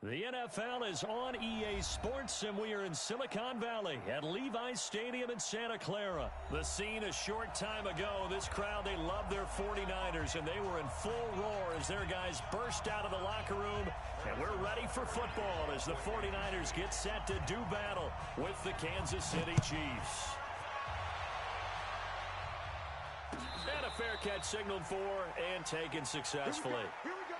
The NFL is on EA Sports, and we are in Silicon Valley at Levi's Stadium in Santa Clara. The scene a short time ago, this crowd, they love their 49ers, and they were in full roar as their guys burst out of the locker room. And we're ready for football as the 49ers get set to do battle with the Kansas City Chiefs. And a fair catch signaled for and taken successfully. Here we go.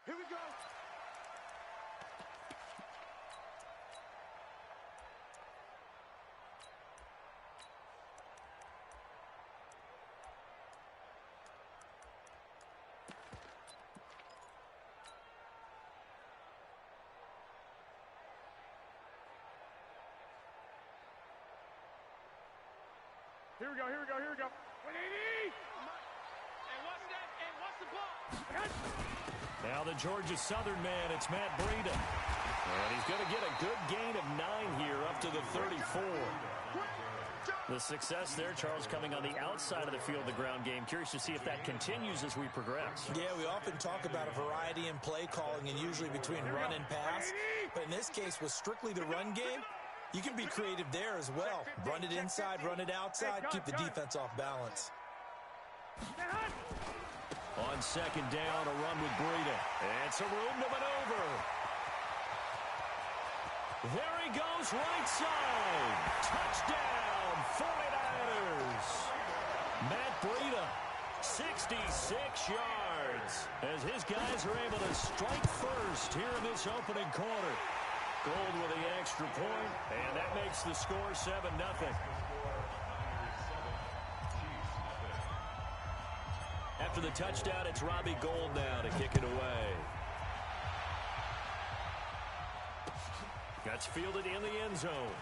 Here we go. Here we go, here we go, here we go. 180! And what's that? And what's the ball? Now the Georgia Southern man, it's Matt Breida. And he's going to get a good gain of 9 here up to the 34. The success there, Charles, coming on the outside of the field, the ground game. Curious to see if that continues as we progress. Yeah, we often talk about a variety in play calling and usually between run and pass. But in this case, with strictly the run game, you can be creative there as well. Run it inside, run it outside, keep the defense off balance. On second down, a run with Breida. It's a room to maneuver. There he goes, right side. Touchdown, 49ers. Matt Breida, 66 yards. As his guys are able to strike first here in this opening quarter. Gold with the extra point, and that makes the score 7-0. After the touchdown, it's Robbie Gould now to kick it away. That's fielded in the end zone.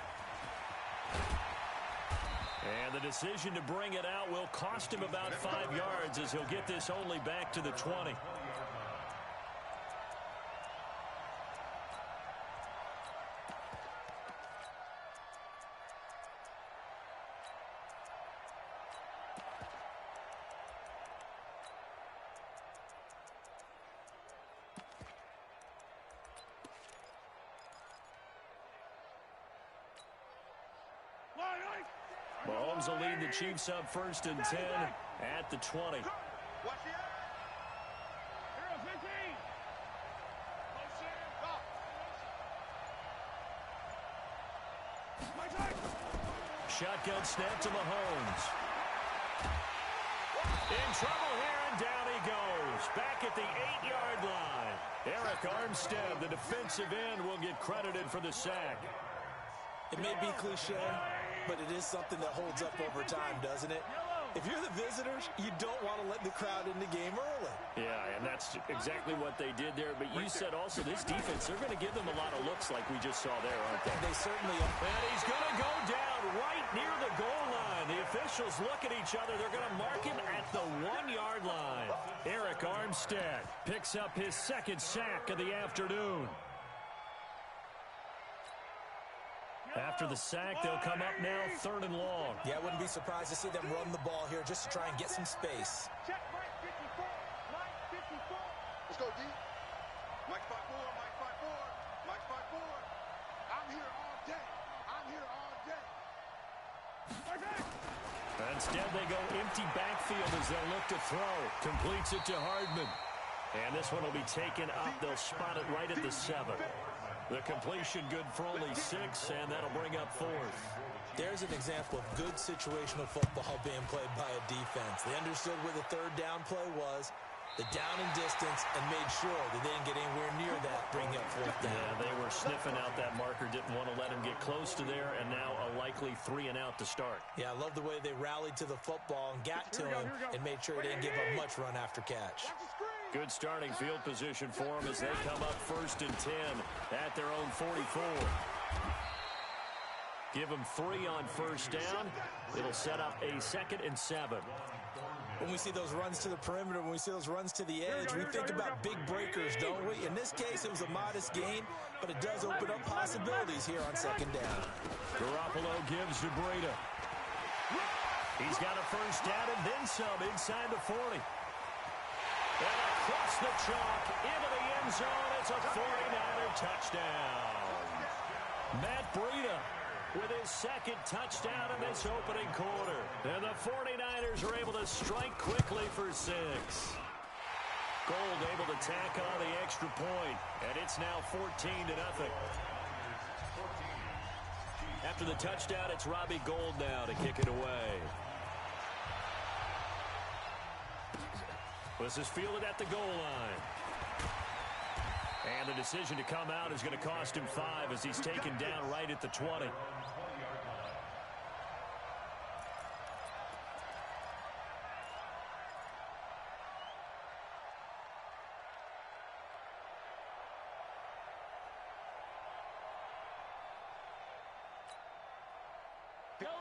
And the decision to bring it out will cost him about 5 yards as he'll get this only back to the 20. Mahomes will lead the Chiefs up 1st and 10 at the 20. Shotgun snap to Mahomes. In trouble here, and down he goes. Back at the 8-yard line. Eric Armstead, the defensive end, will get credited for the sack. It may be cliche, but it is something that holds up over time, doesn't it? If you're the visitors, you don't want to let the crowd in the game early. Yeah, and that's exactly what they did there. But you said also this defense, they're going to give them a lot of looks like we just saw there, aren't they? They certainly are. And he's going to go down right near the goal line. The officials look at each other. They're going to mark him at the 1-yard line. Eric Armstead picks up his second sack of the afternoon. After the sack, they'll come up now 3rd and long. Yeah, I wouldn't be surprised to see them run the ball here just to try and get some space. Check Mike 54. Mike 54. Let's go, D. Mike 54. Mike 54. Mike 54. I'm here all day. I'm here all day. Instead, they go empty backfield as they'll look to throw. Completes it to Hardman. And this one will be taken up. They'll spot it right at the 7. The completion good for only 6, and that'll bring up 4th. There's an example of good situational football being played by a defense. They understood where the 3rd down play was, the down and distance, and made sure that they didn't get anywhere near that, bring up 4th down. Yeah, they were sniffing out that marker, didn't want to let him get close to there, and now a likely 3 and out to start. Yeah, I love the way they rallied to the football and got to him and made sure they didn't give up much run after catch. Good starting field position for them as they come up 1st and 10 at their own 44. Give them 3 on 1st down. It'll set up a 2nd and 7. When we see those runs to the perimeter, when we see those runs to the edge, we think about big breakers, don't we? In this case, it was a modest gain, but it does open up possibilities here on 2nd down. Garoppolo gives to Breida. He's got a 1st down and then some inside the 40. And across the chalk into the end zone. It's a 49er touchdown. Matt Breida with his 2nd touchdown in this opening quarter. And the 49ers are able to strike quickly for 6. Gold able to tack on the extra point. And it's now 14-0. After the touchdown, it's Robbie Gould now to kick it away. This is fielded at the goal line. And the decision to come out is going to cost him 5 as he's taken down right at the 20.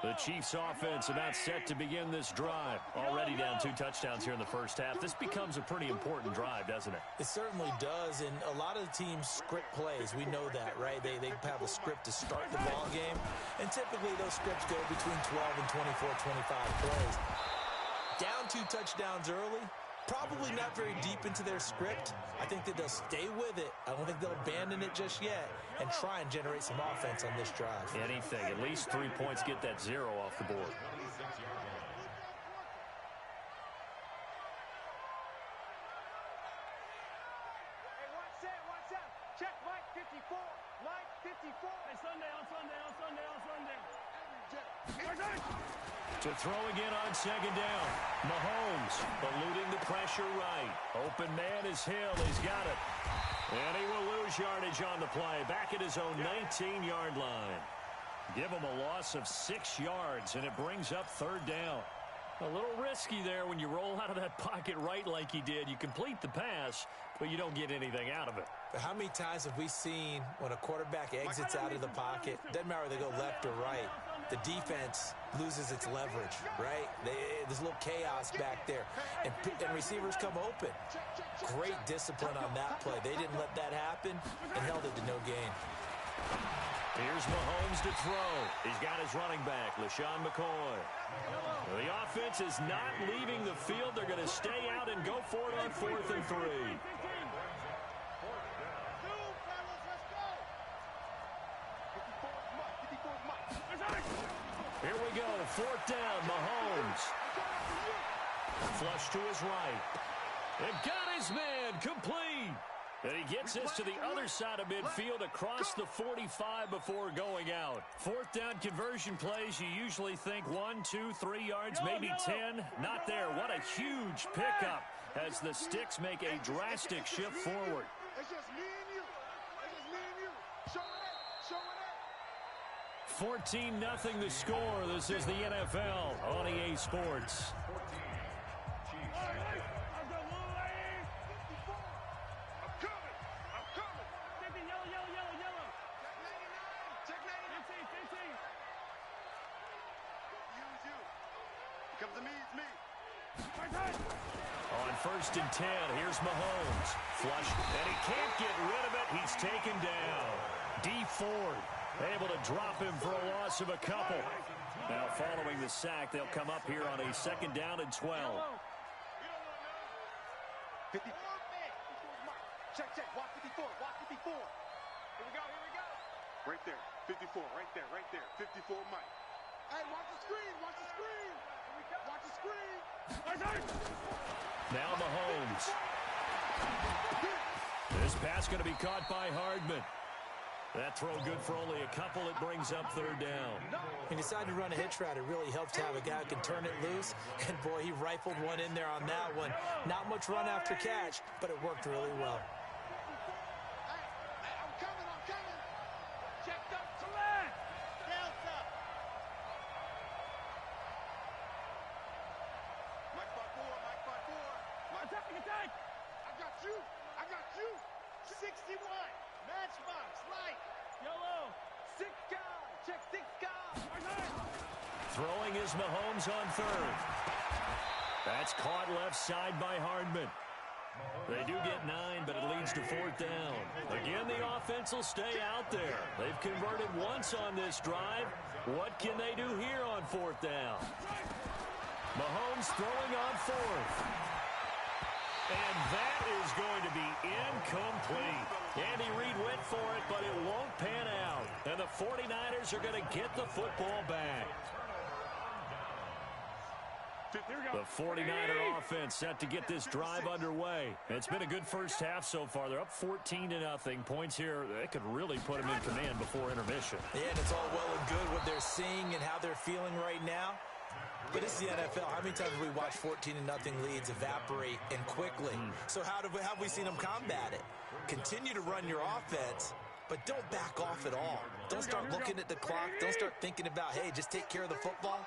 The Chiefs offense about set to begin this drive. Already down 2 touchdowns here in the first half. This becomes a pretty important drive, doesn't it? It certainly does, and a lot of the teams script plays. We know that, right? They have a script to start the ball game, and typically those scripts go between 12 and 24, 25 plays. Down 2 touchdowns early, probably not very deep into their script. I think that they'll stay with it. I don't think they'll abandon it just yet and try and generate some offense on this drive. Anything. At least 3 points, get that 0 off the board. Hey, watch that. Check Mike 54. Mike 54. Hey, Sunday. To throw again on 2nd down. Mahomes eluding the pressure right. Open man is Hill. He's got it. And he will lose yardage on the play. Back at his own 19-yard line. Give him a loss of 6 yards, and it brings up 3rd down. A little risky there when you roll out of that pocket right like he did. You complete the pass, but you don't get anything out of it. But how many times have we seen when a quarterback exits out of the pocket, doesn't matter whether they go left or right, the defense loses its leverage, right? There's a little chaos back there, and receivers come open. Great discipline on that play. They didn't let that happen and held it to no gain. Here's Mahomes to throw. He's got his running back, LaShawn McCoy. The offense is not leaving the field. They're going to stay out and go for it on 4th and 3. Here we go, 4th down, Mahomes. Flush to his right. And got his man, complete. And he gets this to the other side of midfield across the 45 before going out. 4th down conversion plays, you usually think 1, 2, 3 yards, maybe 10. Not there. What a huge pickup as the Sticks make a drastic shift forward. It's just me and you. It's just me and you. Show it up. 14-0 the score. This is the NFL on EA Sports. On 1st and 10, here's Mahomes. Flush, and he can't get rid of it. He's taken down. D Ford able to drop him for a loss of a couple. Now following the sack, they'll come up here on a 2nd down and 12. 54. Check, check. Walk 54. Walk 54. Here we go. Here we go. Right there. 54. Right there. Right there. 54, Mike. Hey, watch the screen. Watch the screen. Watch the screen. Now Mahomes. This pass going to be caught by Hardman. That throw good for only a couple. It brings up 3rd down. He decided to run a hitch route. It really helps to have a guy who can turn it loose. And, boy, he rifled one in there on that one. Not much run after catch, but it worked really well. Hey, I'm coming. I'm coming. Checked up. Select. Delta. Mike 5-4. Mike 5-4. Mike. Attack. I got you. I got you. 61. Matchbox. Light. Yellow. 6 guy. Check 6 guy. Throwing is Mahomes on 3rd. That's caught left side by Hardman. They do get 9, but it leads to 4th down. Again, the offense will stay out there. They've converted once on this drive. What can they do here on 4th down? Mahomes throwing on 4th. And that is going to be incomplete. Andy Reid went for it, but it won't pan out. And the 49ers are going to get the football back. The 49er offense set to get this drive underway. It's been a good first half so far. They're up 14-0. Points here, that could really put them in command before intermission. Yeah, and it's all well and good what they're seeing and how they're feeling right now. But it's the NFL. How many times have we watched 14-0 leads evaporate and quickly? So how have we seen them combat it? Continue to run your offense, but don't back off at all. Don't start looking at the clock. Don't start thinking about, hey, just take care of the football.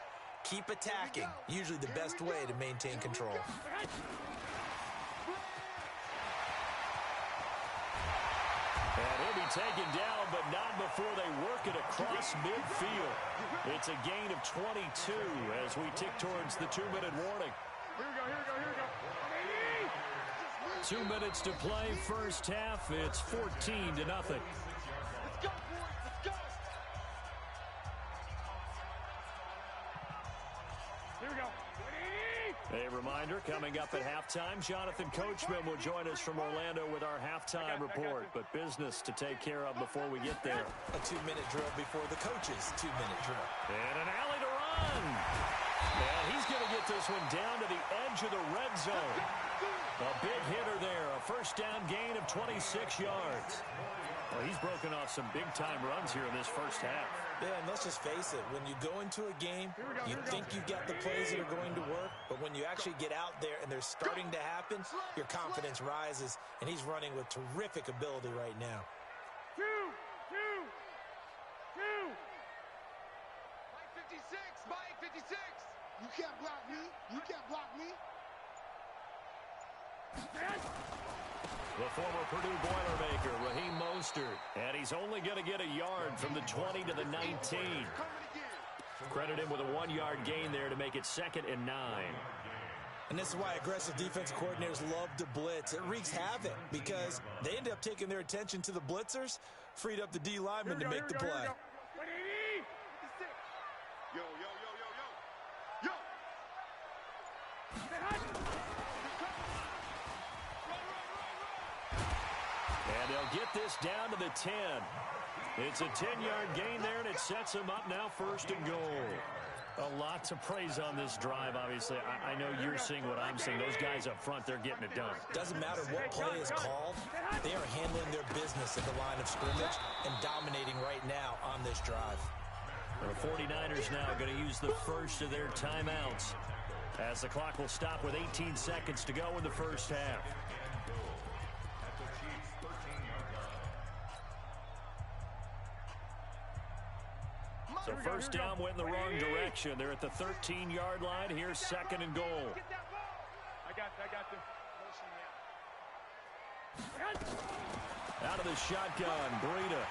Keep attacking. Usually the best way to maintain control. And he'll be taken down, but not before they work it across midfield. It's a gain of 22 as we tick towards the 2-minute warning. Here we go, here we go, here we go. 2 minutes to play, first half. It's 14-0. Let's go, boys. Let's go. Here we go. A reminder, coming up at halftime, Jonathan Coachman will join us from Orlando with our halftime report. But business to take care of before we get there. A 2-minute drill before the coach's 2-minute drill. And an alley to run. And he's going to get this one down to the edge of the red zone. A big hitter there. A first down gain of 26 yards. Well, he's broken off some big-time runs here in this first half. Yeah, and let's just face it. When you go into a game, you think you've got the plays that are going to work, but when you actually get out there and they're starting to happen, your confidence rises, and he's running with terrific ability right now. Two. Mike 56. Mike 56. You can't block me. You can't block me. The former Purdue Boilermaker, Raheem Mostert. And he's only going to get a yard from the 20 to the 19. Credit him with a 1-yard gain there to make it 2nd and 9. And this is why aggressive defensive coordinators love to blitz. It wreaks havoc because they end up taking their attention to the blitzers, freed up the D lineman to make the play. Yo. And they'll get this down to the 10. It's a 10-yard gain there, and it sets them up now 1st and goal. A lot to praise on this drive, obviously. I know you're seeing what I'm seeing. Those guys up front, they're getting it done. Doesn't matter what play is called. They are handling their business at the line of scrimmage and dominating right now on this drive. The 49ers now going to use the first of their timeouts as the clock will stop with 18 seconds to go in the first half. Mike So first down went in the wrong direction. They're at the 13-yard line. Here's second and goal. I got this. Out of the shotgun, Breida.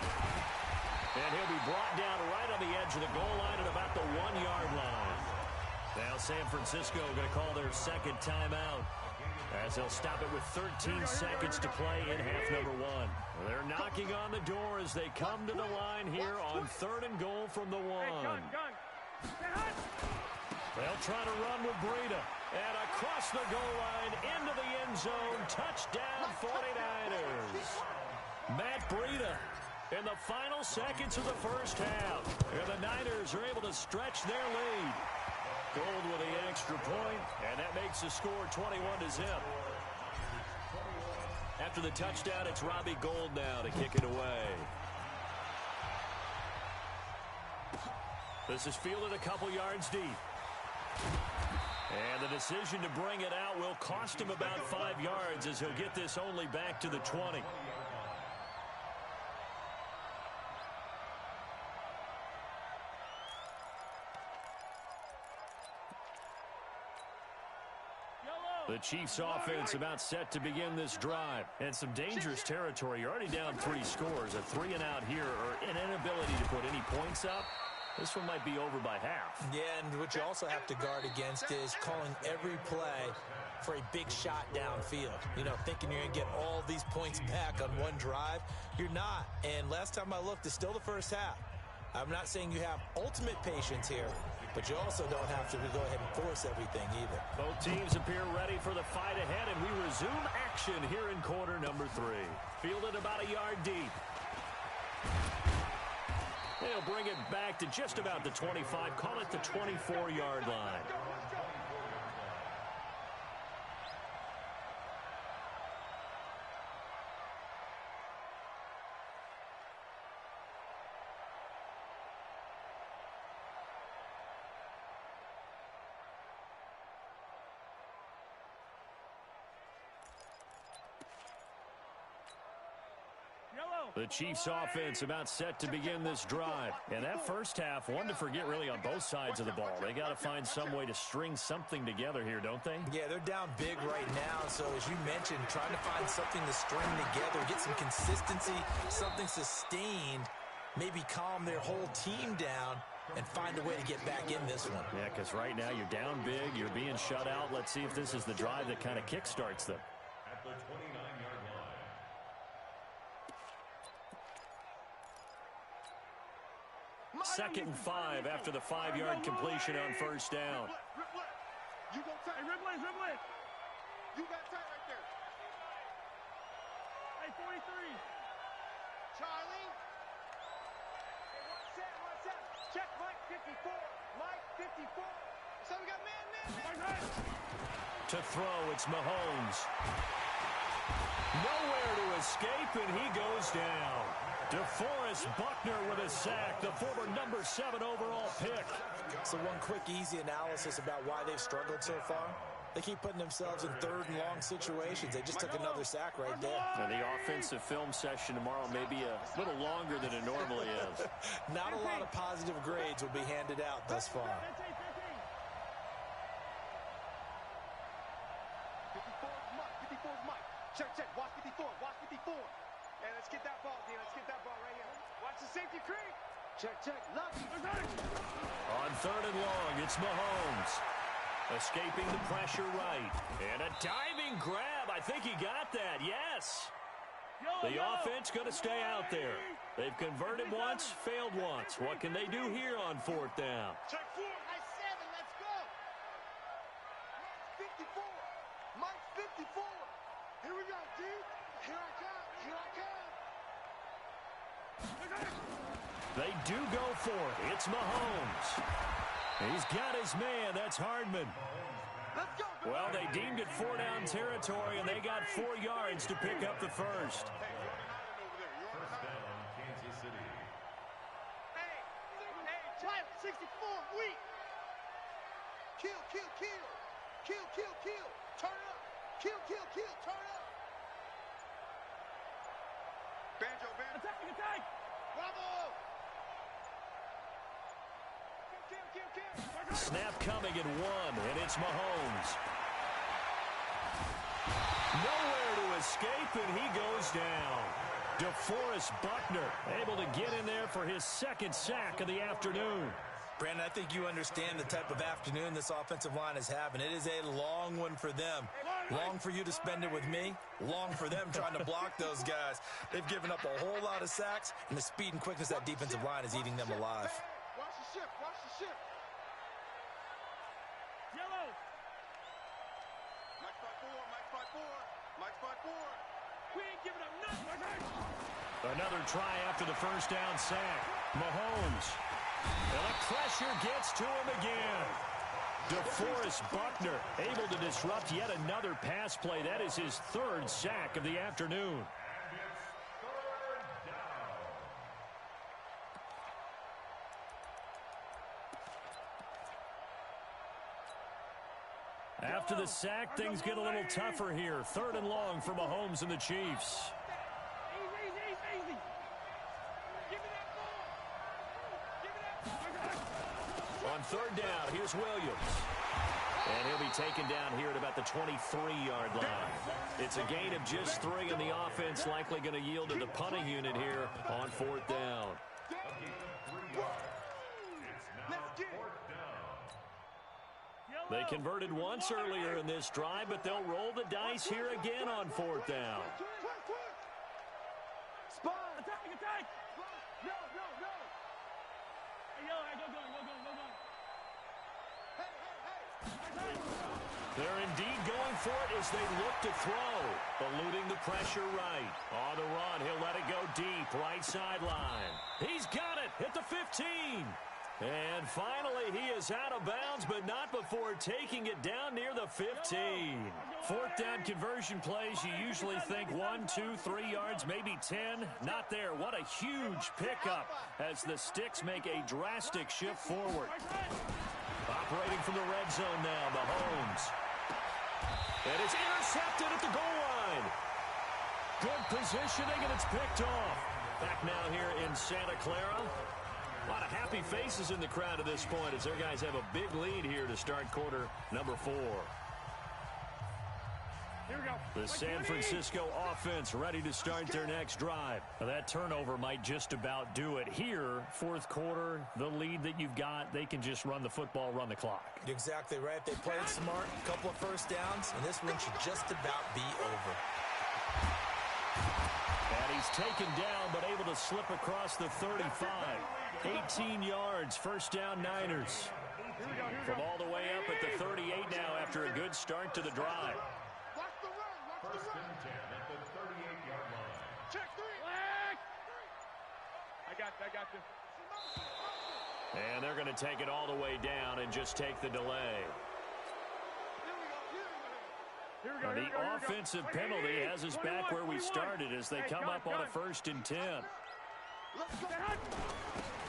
And he'll be brought down right on the edge of the goal line at about the 1-yard line. Now San Francisco going to call their second timeout, as they'll stop it with 13 seconds to play in half number 1. They're knocking on the door as they come to the line here on third and goal from the 1. They'll try to run with Breida. And across the goal line into the end zone. Touchdown 49ers. Matt Breida in the final seconds of the first half. And the Niners are able to stretch their lead. Gold with the extra point, and that makes the score 21-0. After the touchdown, it's Robbie Gould now to kick it away. This is fielded a couple yards deep. And the decision to bring it out will cost him about 5 yards, as he'll get this only back to the 20. The Chiefs offense about set to begin this drive. And some dangerous territory. You're already down 3 scores. A 3-and-out here, or an inability to put any points up. This one might be over by half. Yeah, and what you also have to guard against is calling every play for a big shot downfield. You know, thinking you're going to get all these points back on one drive. You're not. And last time I looked, it's still the first half. I'm not saying you have ultimate patience here, but you also don't have to go ahead and force everything either. Both teams appear ready for the fight ahead, and we resume action here in quarter number 3. Fielded about a yard deep. They'll bring it back to just about the 25. Call it the 24-yard line. The Chiefs offense about set to begin this drive. And that first half, one to forget really on both sides of the ball. They got to find some way to string something together here, don't they? Yeah, they're down big right now. So as you mentioned, trying to find something to string together, get some consistency, something sustained, maybe calm their whole team down and find a way to get back in this one. Yeah, because right now you're down big, you're being shut out. Let's see if this is the drive that kind of kickstarts them. At the 29-yard line. Second and 5 after the 5-yard completion on first down. You go tight. Dribble it. You got tight right there. Hey, 43. Charlie. Hey, one set. Check Mike 54. Mike 54. So we got man. To throw, it's Mahomes. Nowhere to escape, and he goes down. DeForest Buckner with a sack, the former number 7 overall pick. So one quick, easy analysis about why they've struggled so far. They keep putting themselves in third and long situations. They just took another sack right there. Now the offensive film session tomorrow may be a little longer than it normally is. Not a lot of positive grades will be handed out thus far. 54 is Mike. Check. Watch 54. Hey, let's get that ball, D. Let's get that ball right here. Watch the safety creep. Check. Love you. On third and long, it's Mahomes. Escaping the pressure right. And a diving grab. I think he got that. Yes. The offense going to stay out there. They've converted once, failed once. What can they do here on fourth down? Check 4. Nice 7. Let's go. Mike's 54. Here we go, D. Here I come. They do go for it. It's Mahomes. He's got his man. That's Hardman. Let's go. Well, they deemed it 4-down territory, and they got 4 yards to pick up the first. First down, Kansas City. Hey, Giant 64, weak. Kill. Turn up. Kill. Turn up. Banjo. Attack. Bravo. Snap coming in one, and it's Mahomes. Nowhere to escape, and he goes down. DeForest Buckner able to get in there for his second sack of the afternoon. Brandon, I think you understand the type of afternoon this offensive line is having. It is a long one for them. Long for you to spend it with me. Long for them trying to block those guys. They've given up a whole lot of sacks, and the speed and quickness of that defensive line is eating them alive. Watch the ship. Watch the ship. Yellow. Mike 5-4. Mike 5-4. We ain't giving up nothing. Another try after the first down sack. Mahomes. And the pressure gets to him again. DeForest Buckner able to disrupt yet another pass play. That is his third sack of the afternoon. After the sack, things get a little tougher here. 3rd and long for Mahomes and the Chiefs. Easy. Give me that ball. On 3rd down, here's Williams. And he'll be taken down here at about the 23-yard line. It's a gain of just 3, and the offense likely going to yield to the punting unit here on 4th down. They converted once earlier in this drive, but they'll roll the dice here again on 4th down. Spot. Attack. No. Hey, yo, go. Hey. They're indeed going for it as they look to throw. Eluding the pressure right. On the run, he'll let it go deep. Right sideline. He's got it at the 15. And finally, he is out of bounds, but not before taking it down near the 15. 4th down conversion plays, you usually think 1, 2, 3 yards, maybe 10. Not there. What a huge pickup as the Sticks make a drastic shift forward. Operating from the red zone now, Mahomes. And it's intercepted at the goal line. Good positioning, and it's picked off. Back now here in Santa Clara. A lot of happy faces in the crowd at this point as their guys have a big lead here to start quarter number 4. Here we go. The San Francisco offense ready to start their next drive. Now that turnover might just about do it. Here, 4th quarter, the lead that you've got, they can just run the football, run the clock. You're exactly right. They played smart, a couple of first downs, and this one should just about be over. And he's taken down, but able to slip across the 35. 18 yards, first down Niners. From all the way up at the 38 now after a good start to the drive. Watch the run. First and 10 at the 38-yard line. Check 3. I got this. And they're going to take it all the way down and just take the delay. The offensive penalty has us back where we started as they come up on a 1st and 10.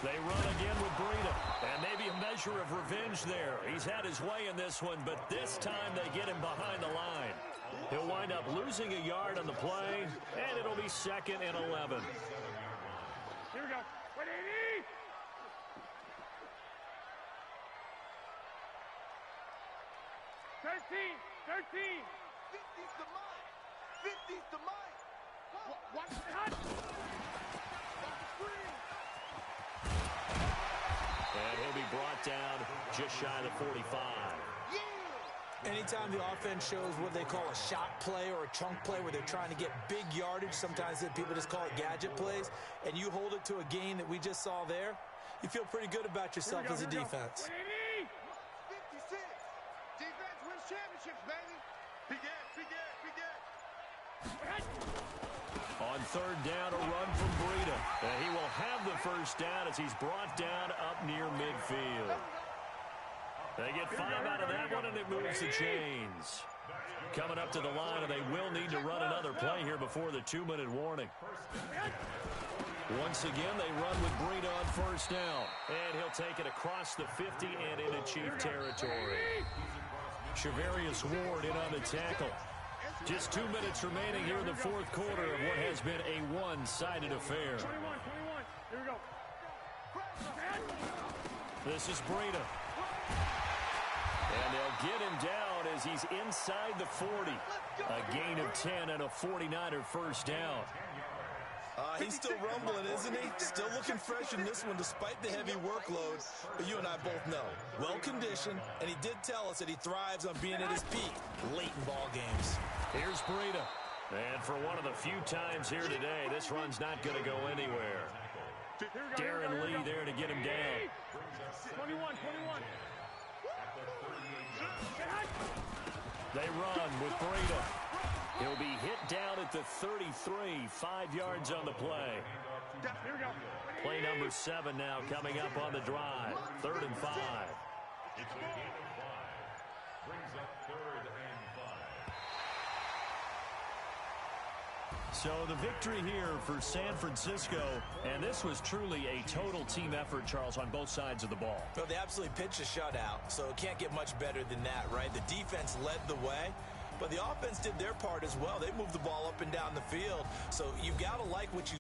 They run again with Breida, and maybe a measure of revenge there. He's had his way in this one, but this time they get him behind the line. He'll wind up losing a yard on the play, and it'll be 2nd and 11. Here we go. 180. Thirteen. 50's the mine. 50's the mine. Watch the hut. And he'll be brought down just shy of the 45. Anytime the offense shows what they call a shot play or a chunk play where they're trying to get big yardage, sometimes people just call it gadget plays, and you hold it to a gain that we just saw there, you feel pretty good about yourself as a defense. 56. Defense wins championships, baby. Big Ed. On 3rd down, a run from Breida. And he will have the first down as he's brought down up near midfield. They get 5 out of that one, and it moves the chains. Coming up to the line, and they will need to run another play here before the 2-minute warning. Once again, they run with Breida on 1st down. And he'll take it across the 50 and into Chief territory. Shavarius Ward in on the tackle. Just 2 minutes remaining here in the 4th quarter of what has been a one-sided affair. 21. Here we go. This is Breida. And they'll get him down as he's inside the 40. A gain of 10 and a 49er first down. He's still rumbling, isn't he? Still looking fresh in this one despite the heavy workload. But you and I both know, well-conditioned, and he did tell us that he thrives on being at his peak late in ball games. Here's Breida. And for one of the few times here today, this run's not going to go anywhere. Darren Lee there to get him down. 21. They run with Breida. He'll be hit down at the 33, 5 yards on the play. Here we go. Play number 7 now coming up on the drive. 3rd and 5. It's a gain of 5. Brings up 3rd and 5. So the victory here for San Francisco, and this was truly a total team effort, Charles, on both sides of the ball. Well, they absolutely pitched a shutout, so it can't get much better than that, right? The defense led the way, but the offense did their part as well. They moved the ball up and down the field, so you've got to like what you